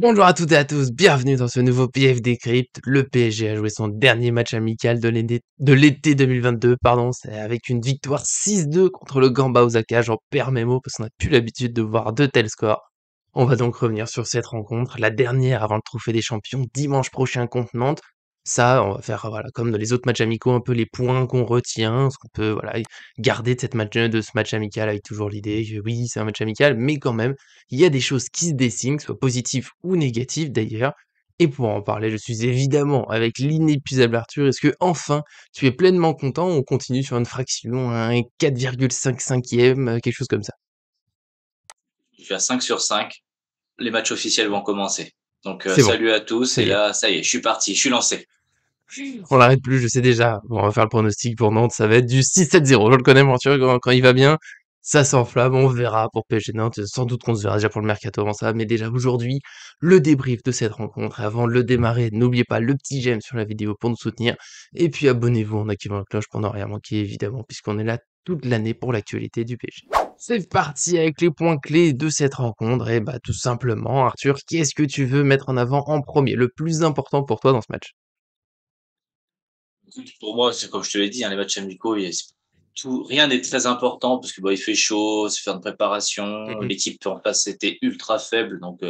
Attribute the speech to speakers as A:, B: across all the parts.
A: Bonjour à toutes et à tous, bienvenue dans ce nouveau PF Décrypte. Le PSG a joué son dernier match amical de l'été 2022, pardon, c'est avec une victoire 6-2 contre le Gamba Osaka. J'en perds mes mots parce qu'on n'a plus l'habitude de voir de tels scores. On va donc revenir sur cette rencontre, la dernière avant le Trophée des Champions, dimanche prochain contre Nantes. Ça, on va faire voilà, comme dans les autres matchs amicaux, un peu les points qu'on retient, ce qu'on peut voilà, garder de ce match amical avec toujours l'idée que oui, c'est un match amical, mais quand même, il y a des choses qui se dessinent, que ce soit positives ou négatives d'ailleurs. Et pour en parler, je suis évidemment avec l'inépuisable Arthur. Est-ce que enfin tu es pleinement content ou on continue sur une fraction, un 4,55e, quelque chose comme ça?
B: Je suis à 5 sur 5. Les matchs officiels vont commencer. Donc,
A: C'est bon,
B: salut à tous.
A: ça
B: Et
A: y est.
B: là, ça y est, je suis parti, je suis lancé.
A: On l'arrête plus, je sais déjà. Bon, on va faire le pronostic pour Nantes, ça va être du 6-7-0. Je le connais, mon Arthur, quand il va bien, ça s'enflamme, on verra pour PSG Nantes. Sans doute qu'on se verra déjà pour le mercato avant ça, mais déjà aujourd'hui, le débrief de cette rencontre. Et avant de le démarrer, n'oubliez pas le petit j'aime sur la vidéo pour nous soutenir. Et puis abonnez-vous en activant la cloche pour ne rien manquer, évidemment, puisqu'on est là toute l'année pour l'actualité du PSG. C'est parti avec les points clés de cette rencontre. Et bah, tout simplement, Arthur, qu'est-ce que tu veux mettre en avant en premier? Le plus important pour toi dans ce match?
B: Écoute, pour moi, c'est comme je te l'ai dit, hein, les matchs amicaux, rien n'est très important parce que il fait chaud, c'est faire de préparation.
A: Mhm.
B: L'équipe en face était ultra faible, donc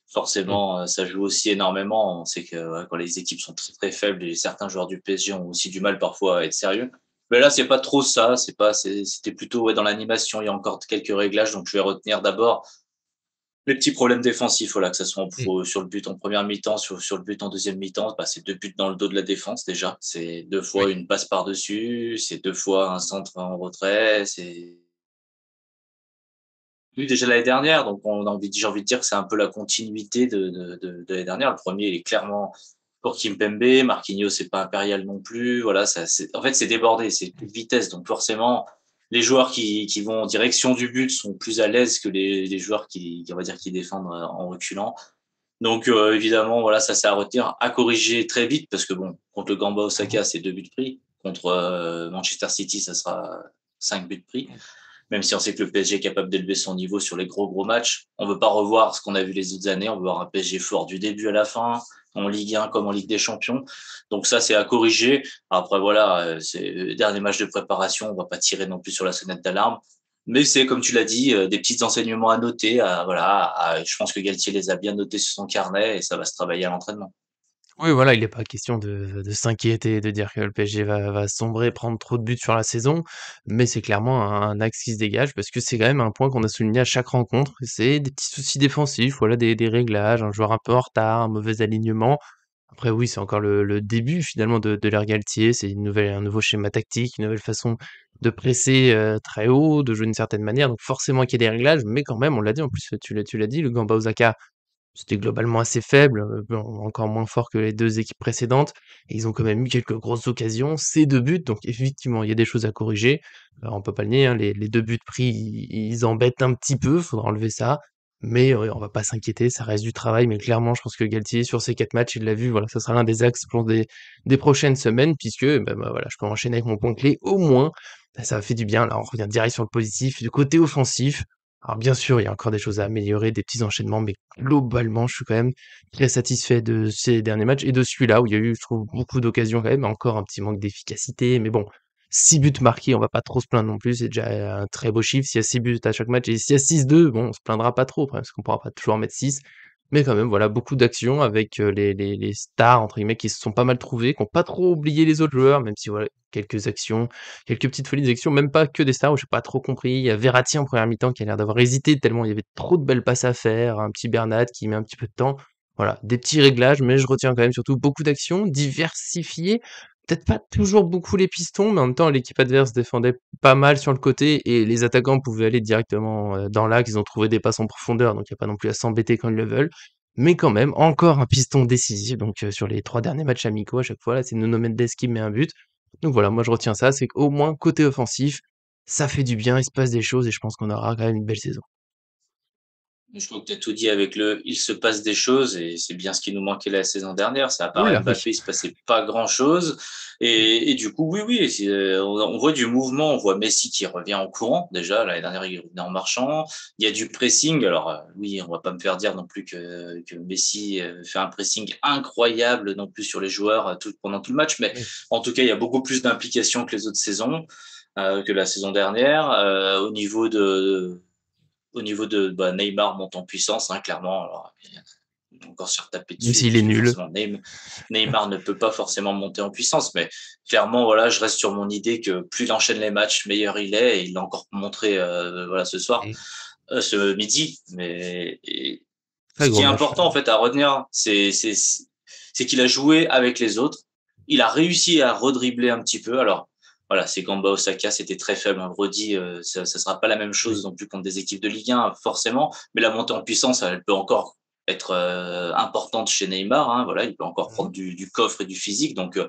B: forcément, ça joue aussi énormément. On sait que quand les équipes sont très très faibles, et certains joueurs du PSG ont aussi du mal parfois à être sérieux. Mais là, c'est pas trop ça. C'était plutôt dans l'animation. Il y a encore quelques réglages, donc je vais retenir d'abord les petits problèmes défensifs, voilà, que ça soit sur le but en première mi-temps, sur le but en deuxième mi-temps, c'est 2 buts dans le dos de la défense déjà. C'est 2 fois
A: Oui.
B: une passe par-dessus, c'est 2 fois un centre en retrait, c'est vu déjà l'année dernière, donc j'ai envie de dire que c'est un peu la continuité de l'année dernière. Le premier il est clairement pour Kimpembe, Marquinhos, c'est pas impérial non plus. Voilà, en fait, c'est débordé, c'est plus de vitesse. Donc forcément, les joueurs qui vont en direction du but sont plus à l'aise que les joueurs on va dire, qui défendent en reculant. Donc évidemment, voilà, ça c'est à retenir, à corriger très vite parce que bon, contre le Gamba Osaka, c'est 2 buts pris. Contre Manchester City, ça sera 5 buts pris. Même si on sait que le PSG est capable d'élever son niveau sur les gros matchs, on veut pas revoir ce qu'on a vu les autres années. On veut voir un PSG fort du début à la fin, en Ligue 1 comme en Ligue des Champions. Donc ça, c'est à corriger. Après voilà, c'est le dernier match de préparation. On va pas tirer non plus sur la sonnette d'alarme. Mais c'est, comme tu l'as dit, des petits enseignements à noter. Je pense que Galtier les a bien notés sur son carnet et ça va se travailler à l'entraînement.
A: Oui, voilà, il est pas question de s'inquiéter, de dire que le PSG va sombrer, prendre trop de buts sur la saison, mais c'est clairement un axe qui se dégage parce que c'est quand même un point qu'on a souligné à chaque rencontre, c'est des petits soucis défensifs, voilà, des réglages, un joueur un peu en retard, un mauvais alignement. Après oui, c'est encore le début finalement de l'ère Galtier, c'est un nouveau schéma tactique, une nouvelle façon de presser, très haut, de jouer d'une certaine manière, donc forcément qu'il y a des réglages, mais quand même, on l'a dit en plus, tu l'as dit, le Gamba Osaka c'était globalement assez faible, bon, encore moins fort que les 2 équipes précédentes et ils ont quand même eu quelques grosses occasions, ces 2 buts, donc effectivement, il y a des choses à corriger. On peut pas le nier, hein, les 2 buts pris, ils embêtent un petit peu, faudra enlever ça, mais on va pas s'inquiéter, ça reste du travail, mais clairement, je pense que Galtier, sur ces 4 matchs, il l'a vu, voilà, ça sera l'un des axes pour des prochaines semaines puisque, voilà, je peux enchaîner avec mon point clé. Au moins, ça fait du bien, là, on revient direct sur le positif. Du côté offensif, alors bien sûr, il y a encore des choses à améliorer, des petits enchaînements, mais globalement, je suis quand même très satisfait de ces derniers matchs et de celui-là où il y a eu, je trouve, beaucoup d'occasions quand même, encore un petit manque d'efficacité, mais bon, 6 buts marqués, on va pas trop se plaindre non plus, c'est déjà un très beau chiffre. S'il y a 6 buts à chaque match et s'il y a 6-2, bon, on se plaindra pas trop, parce qu'on pourra pas toujours en mettre 6. Mais quand même, voilà, beaucoup d'actions avec les stars, entre guillemets, qui se sont pas mal trouvées, qui ont pas trop oublié les autres joueurs, même si voilà, quelques actions, quelques petites folies d'actions, même pas que des stars où j'ai pas trop compris. Il y a Verratti en première mi-temps qui a l'air d'avoir hésité tellement il y avait trop de belles passes à faire, un petit Bernat qui met un petit peu de temps. Voilà, des petits réglages, mais je retiens quand même surtout beaucoup d'actions diversifiées. Peut-être pas toujours beaucoup les pistons, mais en même temps, l'équipe adverse défendait pas mal sur le côté et les attaquants pouvaient aller directement dans l'axe. Ils ont trouvé des passes en profondeur, donc il n'y a pas non plus à s'embêter quand ils le veulent. Mais quand même, encore un piston décisif. Donc sur les 3 derniers matchs amicaux, à chaque fois, là, c'est Nuno Mendes qui met un but. Donc voilà, moi je retiens ça, c'est qu'au moins côté offensif, ça fait du bien, il se passe des choses et je pense qu'on aura quand même une belle saison.
B: Je crois que tu as tout dit avec le il se passe des choses et c'est bien ce qui nous manquait la saison dernière. Ça, à part
A: Oula, oui.
B: Mbappé, il se passait pas grand-chose et du coup, oui, oui, on voit du mouvement, on voit Messi qui revient en courant déjà. L'année dernière, il revenait en marchant. Il y a du pressing. Alors, oui, on va pas me faire dire non plus que Messi fait un pressing incroyable non plus sur les joueurs pendant tout le match, mais
A: Oui.
B: en tout cas, il y a beaucoup plus d'implication que les autres saisons, que la saison dernière. Au niveau de Neymar monte en puissance, hein, clairement. Alors, on va encore se faire taper
A: Même
B: dessus
A: s'il est
B: parce que
A: nul.
B: forcément Neymar ne peut pas forcément monter en puissance, mais clairement voilà, je reste sur mon idée que plus il enchaîne les matchs, meilleur il est. Et il l'a encore montré voilà ce soir,
A: Et
B: ce midi. Mais
A: très
B: ce qui
A: gros
B: est
A: match.
B: important en fait à retenir, c'est qu'il a joué avec les autres. Il a réussi à redribbler un petit peu. Alors voilà, c'est Gamba Osaka, c'était très faible. On le redit, ça sera pas la même
A: Oui.
B: chose non plus contre des équipes de Ligue 1, forcément. Mais la montée en puissance, elle peut encore être importante chez Neymar. Hein, voilà, il peut encore
A: Mmh.
B: prendre du coffre et du physique. Donc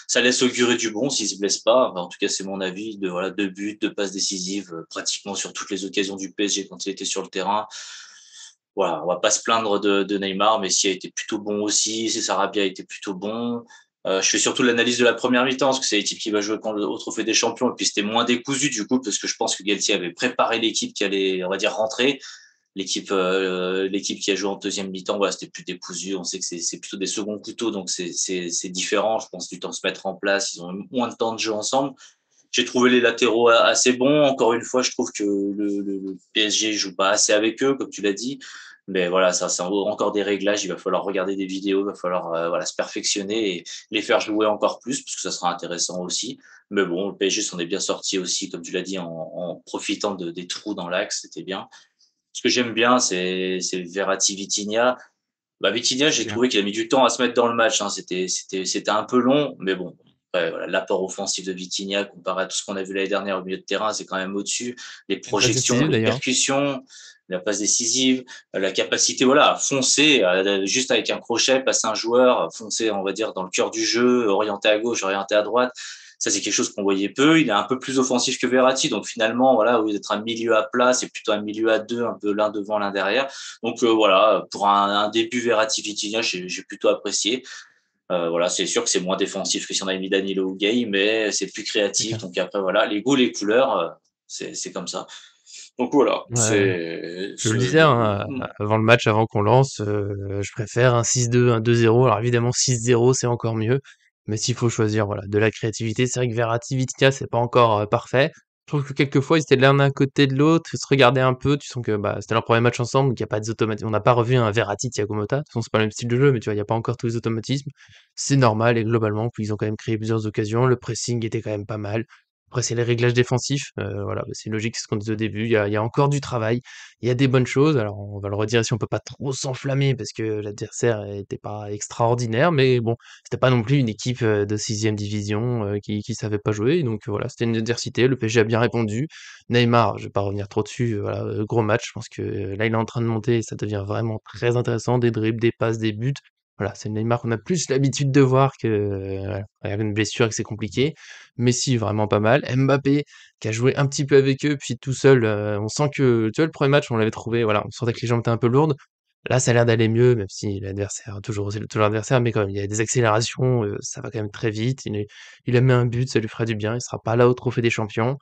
B: ça laisse augurer du bon s'il se blesse pas. Enfin, en tout cas, c'est mon avis. Voilà, 2 buts, 2 passes décisives, pratiquement sur toutes les occasions du PSG quand il était sur le terrain. Voilà, on va pas se plaindre de Neymar. Messi a été plutôt bon aussi. Sarabia a été plutôt bon. Je fais surtout l'analyse de la première mi-temps parce que c'est l'équipe qui va jouer au Trophée des Champions et puis c'était moins décousu du coup parce que je pense que Galtier avait préparé l'équipe qui allait, on va dire, rentrer. L'équipe qui a joué en deuxième mi-temps, voilà, c'était plus décousu. On sait que c'est plutôt des seconds couteaux, donc c'est différent. Je pense du temps de se mettre en place. Ils ont eu moins de temps de jeu ensemble. J'ai trouvé les latéraux assez bons. Encore une fois, je trouve que le PSG joue pas assez avec eux, comme tu l'as dit. Mais voilà, ça, c'est encore des réglages. Il va falloir regarder des vidéos, il va falloir voilà, se perfectionner et les faire jouer encore plus, parce que ça sera intéressant aussi. Mais bon, le PSG s'en est bien sorti aussi, comme tu l'as dit, en profitant des trous dans l'axe. C'était bien. Ce que j'aime bien, c'est Verratti Vitinha. Vitinha,
A: C'est
B: j'ai
A: bien.
B: trouvé qu'il a mis du temps à se mettre dans le match. Hein. C'était un peu long, mais bon. Après, voilà, l'apport offensif de Vitinha comparé à tout ce qu'on a vu l'année dernière au milieu de terrain, c'est quand même au-dessus. Les
A: Une passe
B: projections,
A: décisive
B: les
A: d'ailleurs.
B: percussions, la passe décisive, la capacité voilà, à foncer, juste avec un crochet, passer un joueur, foncer, on va dire, dans le cœur du jeu, orienté à gauche, orienté à droite. Ça, c'est quelque chose qu'on voyait peu. Il est un peu plus offensif que Verratti. Donc finalement, voilà, au lieu d'être un milieu à plat, c'est plutôt un milieu à deux, un peu l'un devant, l'un derrière. Donc voilà, pour un début Verratti Vitinha, j'ai plutôt apprécié. Voilà, c'est sûr que c'est moins défensif que si on avait mis Danilo ou Gay, mais c'est plus
A: C'est
B: créatif.
A: clair.
B: Donc après voilà, les goûts, les couleurs, c'est comme ça. Donc voilà,
A: Ouais. Je le disais, hein, avant le match, avant qu'on lance, je préfère un 6-2, un 2-0. Alors évidemment 6-0 c'est encore mieux, mais s'il faut choisir, voilà, de la créativité, c'est vrai que Verratti, Vitinha, c'est pas encore, parfait. Je trouve que quelquefois ils étaient l'un d'un côté de l'autre, ils se regardaient un peu, tu sens que, c'était leur premier match ensemble, donc il y a pas des automatismes. On n'a pas revu un Verratti, Thiago Motta. De toute façon, c'est pas le même style de jeu, mais tu vois, il y a pas encore tous les automatismes. C'est normal et globalement, puis ils ont quand même créé plusieurs occasions. Le pressing était quand même pas mal. Après, c'est les réglages défensifs, voilà, c'est logique, c'est ce qu'on disait au début. Il y a encore du travail. Il y a des bonnes choses. Alors, on va le redire si on peut pas trop s'enflammer parce que l'adversaire était pas extraordinaire, mais bon, c'était pas non plus une équipe de sixième division qui savait pas jouer. Donc voilà, c'était une adversité. Le PSG a bien répondu. Neymar, je vais pas revenir trop dessus. Voilà, gros match. Je pense que là, il est en train de monter et ça devient vraiment très intéressant. Des dribbles, des passes, des buts. Voilà, c'est le Neymar qu'on a plus l'habitude de voir que voilà, avec une blessure et que c'est compliqué. Messi, vraiment pas mal. Mbappé, qui a joué un petit peu avec eux, puis tout seul, on sent que tu vois, le premier match, on l'avait trouvé, voilà, on sentait que les jambes étaient un peu lourdes. Là, ça a l'air d'aller mieux, même si l'adversaire, toujours c'est toujours l'adversaire, mais quand même, il y a des accélérations, ça va quand même très vite. Il a mis un but, ça lui fera du bien. Il sera pas là au Trophée des Champions.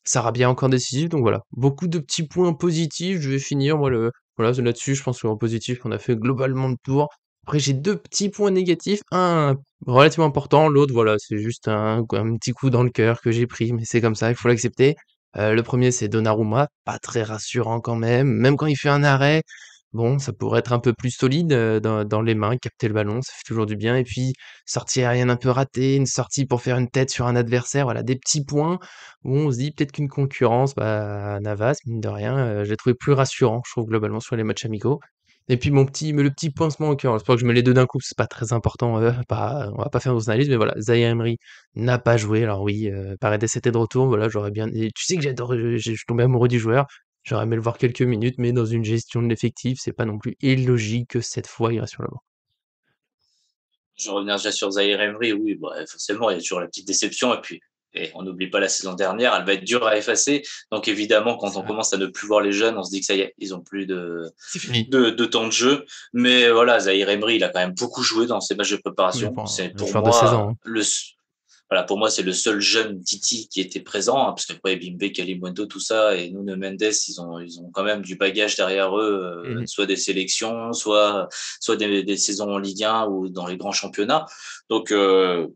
A: Sarabia encore décisif, donc voilà. Beaucoup de petits points positifs. Je vais finir, moi, voilà, c'est là-dessus, je pense qu'en positif, on a fait globalement le tour. Après, j'ai 2 petits points négatifs, un relativement important, l'autre, voilà, c'est juste un petit coup dans le cœur que j'ai pris, mais c'est comme ça, il faut l'accepter. Le 1er, c'est Donnarumma, pas très rassurant quand même. Même quand il fait un arrêt, bon, ça pourrait être un peu plus solide, dans les mains, capter le ballon, ça fait toujours du bien et puis, sortie aérienne un peu ratée, une sortie pour faire une tête sur un adversaire, voilà, des petits points où on se dit peut-être qu'une concurrence, Navas, mine de rien, je l'ai trouvé plus rassurant, je trouve, globalement, sur les matchs amicaux. Et puis le petit pincement au cœur, c'est pas que je mets les 2 d'un coup, c'est pas très important, on va pas faire nos analyses, mais voilà, Zaïre Emery n'a pas joué. Alors oui, Paredes était de retour, voilà, j'aurais bien et tu sais que j'adore, je suis tombé amoureux du joueur, j'aurais aimé le voir quelques minutes, mais dans une gestion de l'effectif, c'est pas non plus illogique que cette fois il reste sur le banc.
B: Je reviens déjà sur Zaïre Emery, oui, forcément, il y a toujours la petite déception et puis et on n'oublie pas la saison dernière, elle va être dure à effacer. Donc évidemment, quand on
A: Ça
B: commence à ne plus voir les jeunes, on se dit que ça y est, ils ont plus
A: c'est fini.
B: de temps de jeu. Mais voilà, Zahir Emery, il a quand même beaucoup joué dans ces matchs de
A: Oui,
B: préparation.
A: bon,
B: C'est
A: un
B: pour
A: joueur de 16
B: moi
A: ans, hein.
B: voilà, pour moi, c'est le seul jeune Titi qui était présent, hein, parce qu'après Bimbe, Kalimundo, tout ça, et Nuno Mendes, ils ont quand même du bagage derrière eux,
A: Mmh.
B: soit des sélections, soit des saisons en Ligue 1 ou dans les grands championnats. Donc,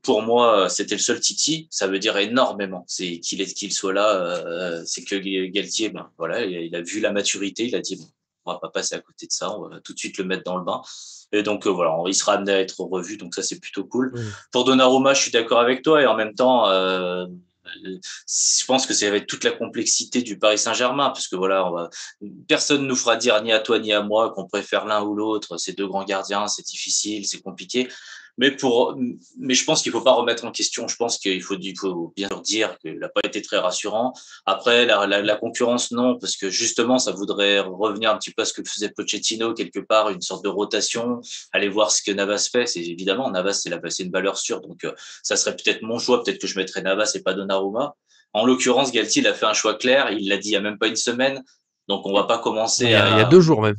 B: pour moi, c'était le seul Titi. Ça veut dire énormément. C'est qu'il soit là. C'est que Galtier, ben voilà, il a vu la maturité, il a dit bon, on va pas passer à côté de ça, on va tout de suite le mettre dans le bain. Et donc voilà, il sera amené à être revu, donc ça c'est plutôt cool.
A: Oui.
B: Pour Donnarumma, je suis d'accord avec toi et en même temps, je pense que c'est avec toute la complexité du Paris Saint-Germain, parce que voilà, personne nous fera dire ni à toi ni à moi qu'on préfère l'un ou l'autre. Ces deux grands gardiens, c'est difficile, c'est compliqué. Mais je pense qu'il faut pas remettre en question. Je pense il faut bien sûr dire qu'il n'a pas été très rassurant. Après, la concurrence, non, parce que justement, ça voudrait revenir un petit peu à ce que faisait Pochettino, quelque part, une sorte de rotation, aller voir ce que Navas fait. C'est évidemment, Navas, c'est une valeur sûre. Donc, ça serait peut-être mon choix. Peut-être que je mettrais Navas et pas Donnarumma. En l'occurrence, Galtier, il a fait un choix clair. Il l'a dit il y a même pas une semaine. Donc, on va pas
A: Non,
B: commencer
A: il y a
B: à,
A: 2 jours même.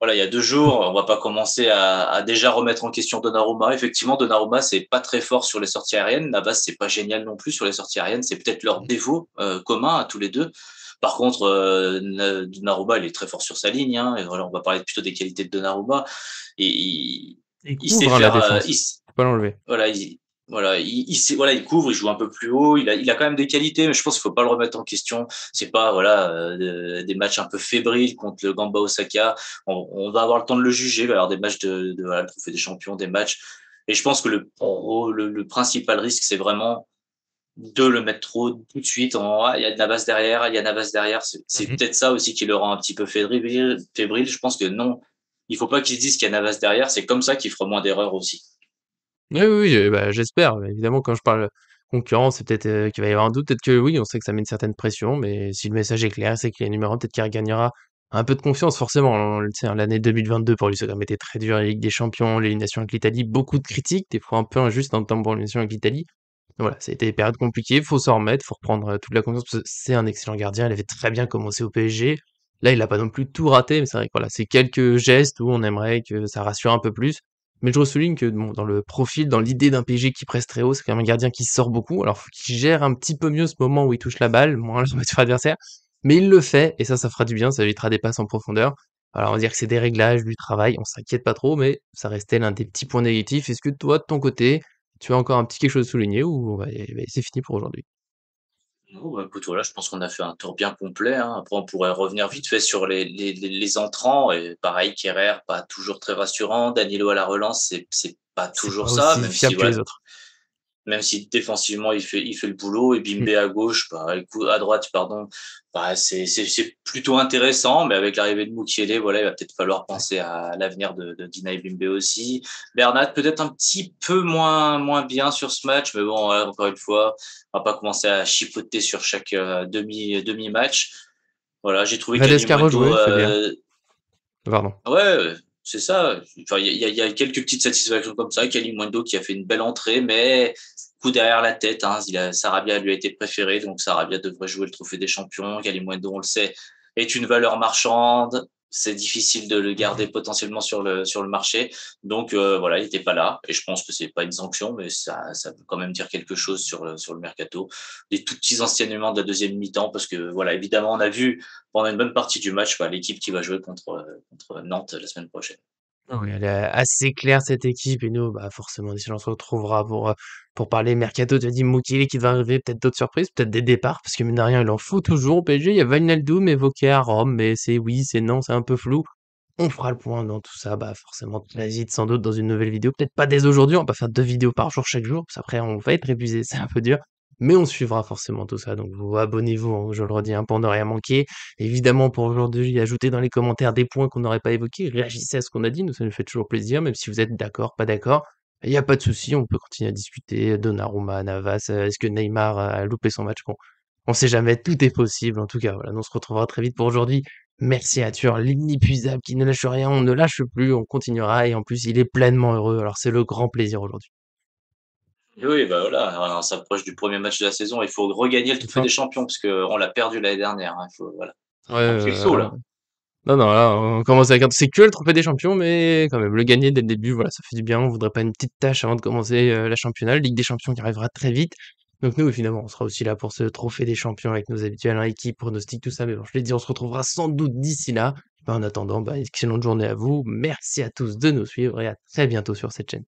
B: voilà, il y a 2 jours, on va pas commencer à déjà remettre en question Donnarumma. Effectivement, Donnarumma, c'est pas très fort sur les sorties aériennes. Navas, c'est pas génial non plus sur les sorties aériennes. C'est peut-être leur défaut commun à tous les deux. Par contre, Donnarumma, il est très fort sur sa ligne. Hein, et voilà, on va parler plutôt des qualités de Donnarumma. Et
A: Il
B: il sait
A: couvre, hein, la
B: faire.
A: défense. Faut pas l'enlever.
B: Voilà, il couvre, il joue un peu plus haut, il a quand même des qualités, mais je pense qu'il faut pas le remettre en question. C'est pas voilà des matchs un peu fébriles contre le Gamba Osaka. On va avoir le temps de le juger. Il va y avoir des matchs voilà, le Trophée des Champions, des matchs. Et je pense que le principal risque, c'est vraiment de le mettre trop tout de suite en il y a de la base derrière, il y a de la base derrière. C'est
A: Mmh.
B: peut-être ça aussi qui le rend un petit peu fébrile. Je pense que non, il faut pas qu'il se dise qu'il y a Navas derrière. C'est comme ça qu'il fera moins d'erreurs aussi.
A: Oui, oui, oui, bah, j'espère. Évidemment, quand je parle concurrence, c'est peut-être, qu'il va y avoir un doute. Peut-être que oui, on sait que ça met une certaine pression, mais si le message est clair, c'est qu'il est numéro 1, peut-être qu'il regagnera un peu de confiance forcément. On le sait, hein, l'année 2022 pour lui, ça a quand même été très dur, la Ligue des Champions, l'élimination avec l'Italie, beaucoup de critiques, des fois un peu injustes, notamment pour l'élimination avec l'Italie. Voilà, ça a été des périodes compliquées, faut s'en remettre, faut reprendre, toute la confiance parce que c'est un excellent gardien, il avait très bien commencé au PSG. Là, il a pas non plus tout raté, mais c'est vrai que voilà, c'est quelques gestes où on aimerait que ça rassure un peu plus. Mais je ressouligne que bon, dans le profil, dans l'idée d'un PSG qui presse très haut, c'est quand même un gardien qui sort beaucoup. Alors faut qu'il gère un petit peu mieux ce moment où il touche la balle, moins la sur adversaire, mais il le fait et ça fera du bien, ça évitera des passes en profondeur. Alors on va dire que c'est des réglages, du travail, on s'inquiète pas trop, mais ça restait l'un des petits points négatifs. Est-ce que toi, de ton côté, tu as encore un petit quelque chose à souligner ou c'est fini pour aujourd'hui?
B: Non, bah, écoute, voilà, je pense qu'on a fait un tour bien complet, hein. Après, on pourrait revenir vite fait sur les entrants. Et pareil, Kerrer, pas toujours très rassurant. Danilo à la relance, c'est pas
A: C'est
B: toujours
A: pas
B: ça,
A: aussi
B: même
A: fiable
B: si
A: que
B: voilà,
A: les autres.
B: même si défensivement il fait le boulot et
A: Mmh.
B: Bimbe à gauche, bah, à droite, pardon, bah, c'est plutôt intéressant, mais avec l'arrivée de Mukiele, voilà, il va peut-être falloir
A: Ouais.
B: penser à l'avenir de Dina Bimbe aussi. Bernat peut-être un petit peu moins bien sur ce match, mais bon, voilà, encore une fois, on va pas commencer à chipoter sur chaque demi match. Voilà, j'ai trouvé
A: Valdez qui a
B: Kalimundo,
A: rejoué, c'est bien. Pardon.
B: ouais, c'est ça. Enfin, il y a quelques petites satisfactions comme ça. Kalimundo qui a fait une belle entrée, mais coup derrière la tête. Hein, Sarabia lui a été préféré, donc Sarabia devrait jouer le trophée des champions. Kalimundo, on le sait, est une valeur marchande. C'est difficile de le garder
A: Mmh.
B: potentiellement sur le marché. Donc voilà, il n'était pas là. Et je pense que c'est pas une sanction, mais ça veut quand même dire quelque chose sur le mercato. Des tout petits enseignements de la deuxième mi-temps, parce que voilà, évidemment, on a vu pendant une bonne partie du match l'équipe qui va jouer contre Nantes la semaine prochaine.
A: Ah oui, elle est assez claire cette équipe et nous, bah, forcément, si on se retrouvera pour parler mercato, tu as dit Mukiele qui va arriver, peut-être d'autres surprises, peut-être des départs, parce que mine de rien, il en faut toujours au PSG. Il y a Wijnaldum évoqué à Rome, mais c'est oui, c'est non, c'est un peu flou. On fera le point dans tout ça, bah, forcément très vite, sans doute dans une nouvelle vidéo. Peut-être pas dès aujourd'hui, on va pas faire 2 vidéos par jour chaque jour, parce qu'après on va être épuisé, c'est un peu dur. Mais on suivra forcément tout ça, donc vous abonnez-vous, hein, je le redis, hein, pour ne rien manquer. Évidemment, pour aujourd'hui, ajoutez dans les commentaires des points qu'on n'aurait pas évoqués, réagissez à ce qu'on a dit, nous ça nous fait toujours plaisir, même si vous êtes d'accord, pas d'accord. Il n'y a pas de souci, on peut continuer à discuter. Donnarumma, Navas, est-ce que Neymar a loupé son match? On sait jamais, tout est possible. En tout cas, voilà, nous on se retrouvera très vite pour aujourd'hui. Merci à Arthur, l'inépuisable qui ne lâche rien, on ne lâche plus, on continuera et en plus il est pleinement heureux, alors c'est le grand plaisir aujourd'hui.
B: Oui, bah, voilà, on s'approche du premier match de la saison, il faut regagner le
A: C'est
B: trophée
A: ça.
B: des champions parce qu'on l'a perdu l'année dernière, hein, il faut voilà.
A: Ouais,
B: On fait le saut là.
A: non, non, là, on commence avec un c'est que le trophée des champions, mais quand même, le gagner dès le début, voilà, ça fait du bien. On voudrait pas une petite tâche avant de commencer, la championnat, Ligue des champions qui arrivera très vite. Donc nous, finalement, on sera aussi là pour ce trophée des champions avec nos habituels, hein, équipe, pronostics, tout ça. Mais bon, je l'ai dit, on se retrouvera sans doute d'ici là. Bah, en attendant, bah, excellente journée à vous. Merci à tous de nous suivre et à très bientôt sur cette chaîne.